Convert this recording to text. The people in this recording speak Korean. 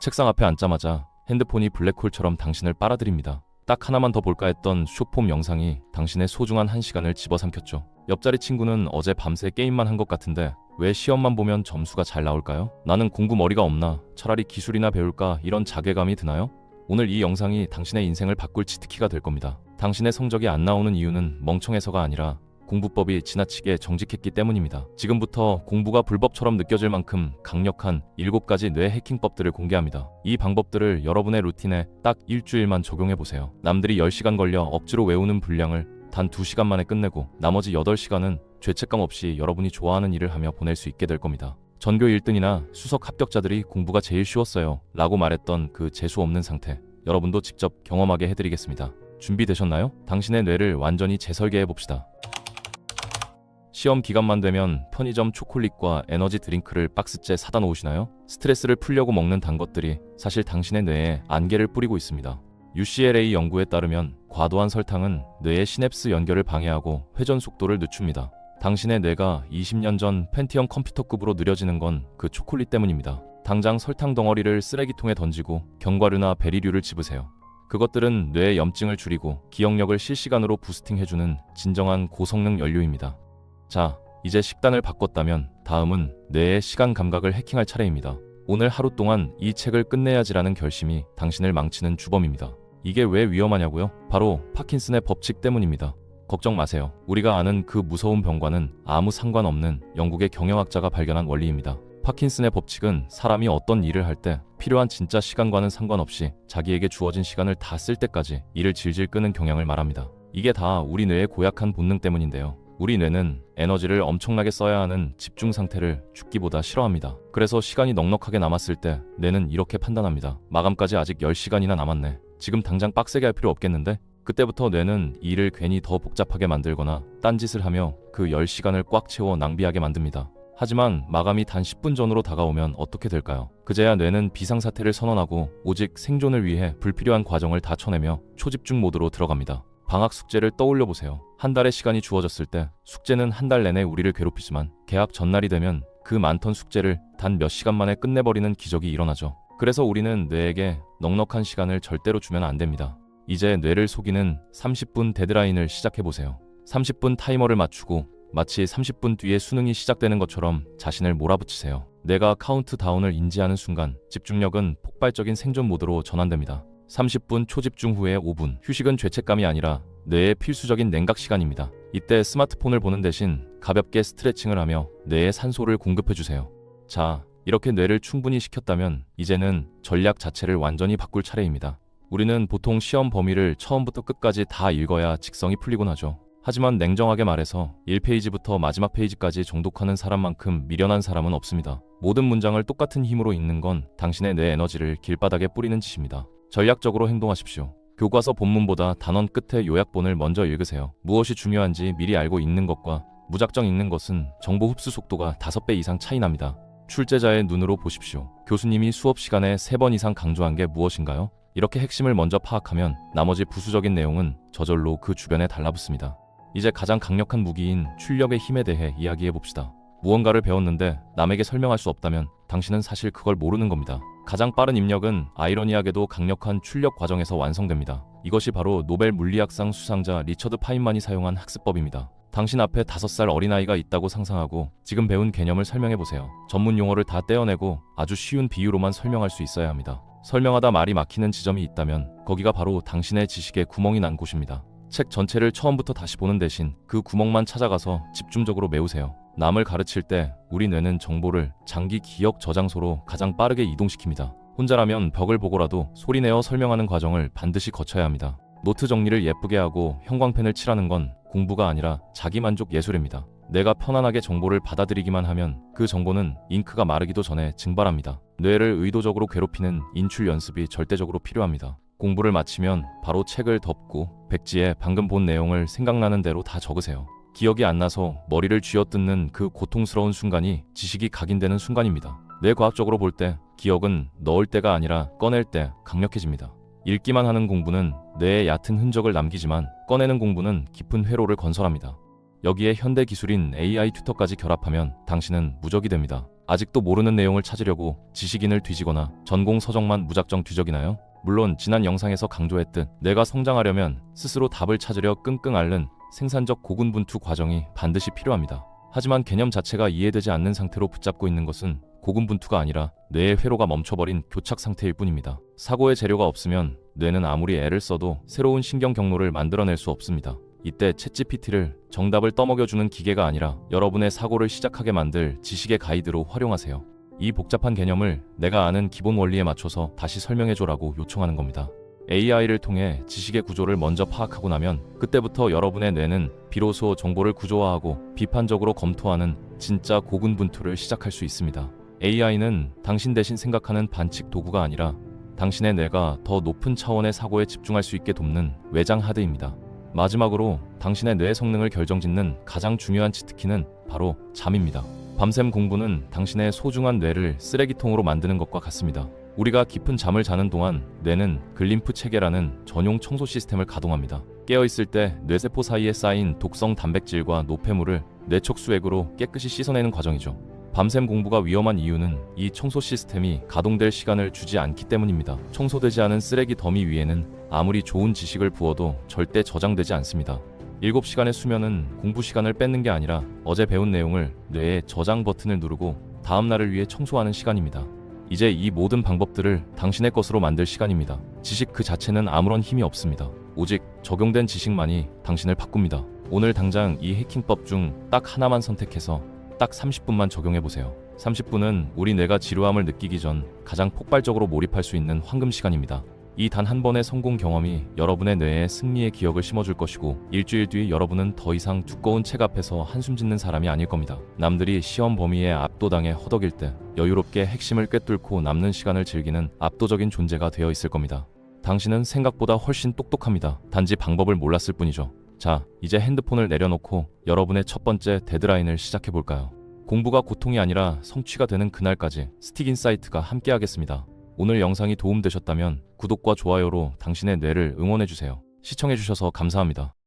책상 앞에 앉자마자 핸드폰이 블랙홀처럼 당신을 빨아들입니다. 딱 하나만 더 볼까 했던 숏폼 영상이 당신의 소중한 1시간을 집어삼켰죠. 옆자리 친구는 어제 밤새 게임만 한 것 같은데 왜 시험만 보면 점수가 잘 나올까요? 나는 공부 머리가 없나? 차라리 기술이나 배울까? 이런 자괴감이 드나요? 오늘 이 영상이 당신의 인생을 바꿀 치트키가 될 겁니다. 당신의 성적이 안 나오는 이유는 멍청해서가 아니라 공부법이 지나치게 정직했기 때문입니다. 지금부터 공부가 불법처럼 느껴질 만큼 강력한 7가지 뇌 해킹법들을 공개합니다. 이 방법들을 여러분의 루틴에 딱 일주일만 적용해보세요. 남들이 10시간 걸려 억지로 외우는 분량을 단 2시간 만에 끝내고 나머지 8시간은 죄책감 없이 여러분이 좋아하는 일을 하며 보낼 수 있게 될 겁니다. 전교 1등이나 수석 합격자들이 공부가 제일 쉬웠어요 라고 말했던 그 재수 없는 상태, 여러분도 직접 경험하게 해드리겠습니다. 준비되셨나요? 당신의 뇌를 완전히 재설계해봅시다. 시험 기간만 되면 편의점 초콜릿과 에너지 드링크를 박스째 사다 놓으시나요? 스트레스를 풀려고 먹는 단 것들이 사실 당신의 뇌에 안개를 뿌리고 있습니다. UCLA 연구에 따르면 과도한 설탕은 뇌의 시냅스 연결을 방해하고 회전 속도를 늦춥니다. 당신의 뇌가 20년 전 펜티엄 컴퓨터급으로 느려지는 건 그 초콜릿 때문입니다. 당장 설탕 덩어리를 쓰레기통에 던지고 견과류나 베리류를 집으세요. 그것들은 뇌의 염증을 줄이고 기억력을 실시간으로 부스팅해주는 진정한 고성능 연료입니다. 자, 이제 식단을 바꿨다면 다음은 뇌의 시간 감각을 해킹할 차례입니다. 오늘 하루 동안 이 책을 끝내야지라는 결심이 당신을 망치는 주범입니다. 이게 왜 위험하냐고요? 바로 파킨슨의 법칙 때문입니다. 걱정 마세요. 우리가 아는 그 무서운 병과는 아무 상관없는 영국의 경영학자가 발견한 원리입니다. 파킨슨의 법칙은 사람이 어떤 일을 할 때 필요한 진짜 시간과는 상관없이 자기에게 주어진 시간을 다 쓸 때까지 일을 질질 끄는 경향을 말합니다. 이게 다 우리 뇌의 고약한 본능 때문인데요. 우리 뇌는 에너지를 엄청나게 써야 하는 집중 상태를 죽기보다 싫어합니다. 그래서 시간이 넉넉하게 남았을 때 뇌는 이렇게 판단합니다. 마감까지 아직 10시간이나 남았네. 지금 당장 빡세게 할 필요 없겠는데? 그때부터 뇌는 일을 괜히 더 복잡하게 만들거나 딴짓을 하며 그 10시간을 꽉 채워 낭비하게 만듭니다. 하지만 마감이 단 10분 전으로 다가오면 어떻게 될까요? 그제야 뇌는 비상사태를 선언하고 오직 생존을 위해 불필요한 과정을 다 쳐내며 초집중 모드로 들어갑니다. 방학 숙제를 떠올려 보세요. 한 달의 시간이 주어졌을 때 숙제는 한 달 내내 우리를 괴롭히지만 개학 전날이 되면 그 많던 숙제를 단 몇 시간 만에 끝내버리는 기적이 일어나죠. 그래서 우리는 뇌에게 넉넉한 시간을 절대로 주면 안 됩니다. 이제 뇌를 속이는 30분 데드라인을 시작해보세요. 30분 타이머를 맞추고 마치 30분 뒤에 수능이 시작되는 것처럼 자신을 몰아붙이세요. 뇌가 카운트다운을 인지하는 순간 집중력은 폭발적인 생존 모드로 전환됩니다. 30분 초집중 후에 5분, 휴식은 죄책감이 아니라 뇌의 필수적인 냉각 시간입니다. 이때 스마트폰을 보는 대신 가볍게 스트레칭을 하며 뇌에 산소를 공급해주세요. 자, 이렇게 뇌를 충분히 식혔다면 이제는 전략 자체를 완전히 바꿀 차례입니다. 우리는 보통 시험 범위를 처음부터 끝까지 다 읽어야 직성이 풀리곤 하죠. 하지만 냉정하게 말해서 1페이지부터 마지막 페이지까지 정독하는 사람만큼 미련한 사람은 없습니다. 모든 문장을 똑같은 힘으로 읽는 건 당신의 뇌 에너지를 길바닥에 뿌리는 짓입니다. 전략적으로 행동하십시오. 교과서 본문보다 단원 끝에 요약본을 먼저 읽으세요. 무엇이 중요한지 미리 알고 읽는 것과 무작정 읽는 것은 정보 흡수 속도가 5배 이상 차이 납니다. 출제자의 눈으로 보십시오. 교수님이 수업 시간에 3번 이상 강조한 게 무엇인가요? 이렇게 핵심을 먼저 파악하면 나머지 부수적인 내용은 저절로 그 주변에 달라붙습니다. 이제 가장 강력한 무기인 출력의 힘에 대해 이야기해봅시다. 무언가를 배웠는데 남에게 설명할 수 없다면 당신은 사실 그걸 모르는 겁니다. 가장 빠른 입력은 아이러니하게도 강력한 출력 과정에서 완성됩니다. 이것이 바로 노벨 물리학상 수상자 리처드 파인만이 사용한 학습법입니다. 당신 앞에 5살 어린아이가 있다고 상상하고 지금 배운 개념을 설명해보세요. 전문 용어를 다 떼어내고 아주 쉬운 비유로만 설명할 수 있어야 합니다. 설명하다 말이 막히는 지점이 있다면 거기가 바로 당신의 지식에 구멍이 난 곳입니다. 책 전체를 처음부터 다시 보는 대신 그 구멍만 찾아가서 집중적으로 메우세요. 남을 가르칠 때 우리 뇌는 정보를 장기 기억 저장소로 가장 빠르게 이동시킵니다. 혼자라면 벽을 보고라도 소리내어 설명하는 과정을 반드시 거쳐야 합니다. 노트 정리를 예쁘게 하고 형광펜을 칠하는 건 공부가 아니라 자기만족 예술입니다. 내가 편안하게 정보를 받아들이기만 하면 그 정보는 잉크가 마르기도 전에 증발합니다. 뇌를 의도적으로 괴롭히는 인출 연습이 절대적으로 필요합니다. 공부를 마치면 바로 책을 덮고 백지에 방금 본 내용을 생각나는 대로 다 적으세요. 기억이 안 나서 머리를 쥐어뜯는 그 고통스러운 순간이 지식이 각인되는 순간입니다. 뇌과학적으로 볼 때 기억은 넣을 때가 아니라 꺼낼 때 강력해집니다. 읽기만 하는 공부는 뇌에 얕은 흔적을 남기지만 꺼내는 공부는 깊은 회로를 건설합니다. 여기에 현대 기술인 AI 튜터까지 결합하면 당신은 무적이 됩니다. 아직도 모르는 내용을 찾으려고 지식인을 뒤지거나 전공 서적만 무작정 뒤적이나요? 물론 지난 영상에서 강조했듯 내가 성장하려면 스스로 답을 찾으려 끙끙 앓는 생산적 고군분투 과정이 반드시 필요합니다. 하지만 개념 자체가 이해되지 않는 상태로 붙잡고 있는 것은 고군분투가 아니라 뇌의 회로가 멈춰버린 교착 상태일 뿐입니다. 사고의 재료가 없으면 뇌는 아무리 애를 써도 새로운 신경 경로를 만들어낼 수 없습니다. 이때 챗GPT를 정답을 떠먹여주는 기계가 아니라 여러분의 사고를 시작하게 만들 지식의 가이드로 활용하세요. 이 복잡한 개념을 내가 아는 기본 원리에 맞춰서 다시 설명해줘라고 요청하는 겁니다. AI를 통해 지식의 구조를 먼저 파악하고 나면 그때부터 여러분의 뇌는 비로소 정보를 구조화하고 비판적으로 검토하는 진짜 고군분투를 시작할 수 있습니다. AI는 당신 대신 생각하는 반칙 도구가 아니라 당신의 뇌가 더 높은 차원의 사고에 집중할 수 있게 돕는 외장 하드입니다. 마지막으로 당신의 뇌 성능을 결정짓는 가장 중요한 치트키는 바로 잠입니다. 밤샘 공부는 당신의 소중한 뇌를 쓰레기통으로 만드는 것과 같습니다. 우리가 깊은 잠을 자는 동안 뇌는 글림프 체계라는 전용 청소 시스템을 가동합니다. 깨어있을 때 뇌세포 사이에 쌓인 독성 단백질과 노폐물을 뇌척수액으로 깨끗이 씻어내는 과정이죠. 밤샘 공부가 위험한 이유는 이 청소 시스템이 가동될 시간을 주지 않기 때문입니다. 청소되지 않은 쓰레기 더미 위에는 아무리 좋은 지식을 부어도 절대 저장되지 않습니다. 7시간의 수면은 공부 시간을 뺏는 게 아니라 어제 배운 내용을 뇌의 저장 버튼을 누르고 다음 날을 위해 청소하는 시간입니다. 이제 이 모든 방법들을 당신의 것으로 만들 시간입니다. 지식 그 자체는 아무런 힘이 없습니다. 오직 적용된 지식만이 당신을 바꿉니다. 오늘 당장 이 해킹법 중 딱 하나만 선택해서 딱 30분만 적용해보세요. 30분은 우리 뇌가 지루함을 느끼기 전 가장 폭발적으로 몰입할 수 있는 황금 시간입니다. 이 단 한 번의 성공 경험이 여러분의 뇌에 승리의 기억을 심어줄 것이고 일주일 뒤 여러분은 더 이상 두꺼운 책 앞에서 한숨 짓는 사람이 아닐 겁니다. 남들이 시험 범위에 압도당해 허덕일 때 여유롭게 핵심을 꿰뚫고 남는 시간을 즐기는 압도적인 존재가 되어 있을 겁니다. 당신은 생각보다 훨씬 똑똑합니다. 단지 방법을 몰랐을 뿐이죠. 자, 이제 핸드폰을 내려놓고 여러분의 첫 번째 데드라인을 시작해볼까요? 공부가 고통이 아니라 성취가 되는 그날까지 스틱인사이트가 함께하겠습니다. 오늘 영상이 도움되셨다면 구독과 좋아요로 당신의 뇌를 응원해주세요. 시청해주셔서 감사합니다.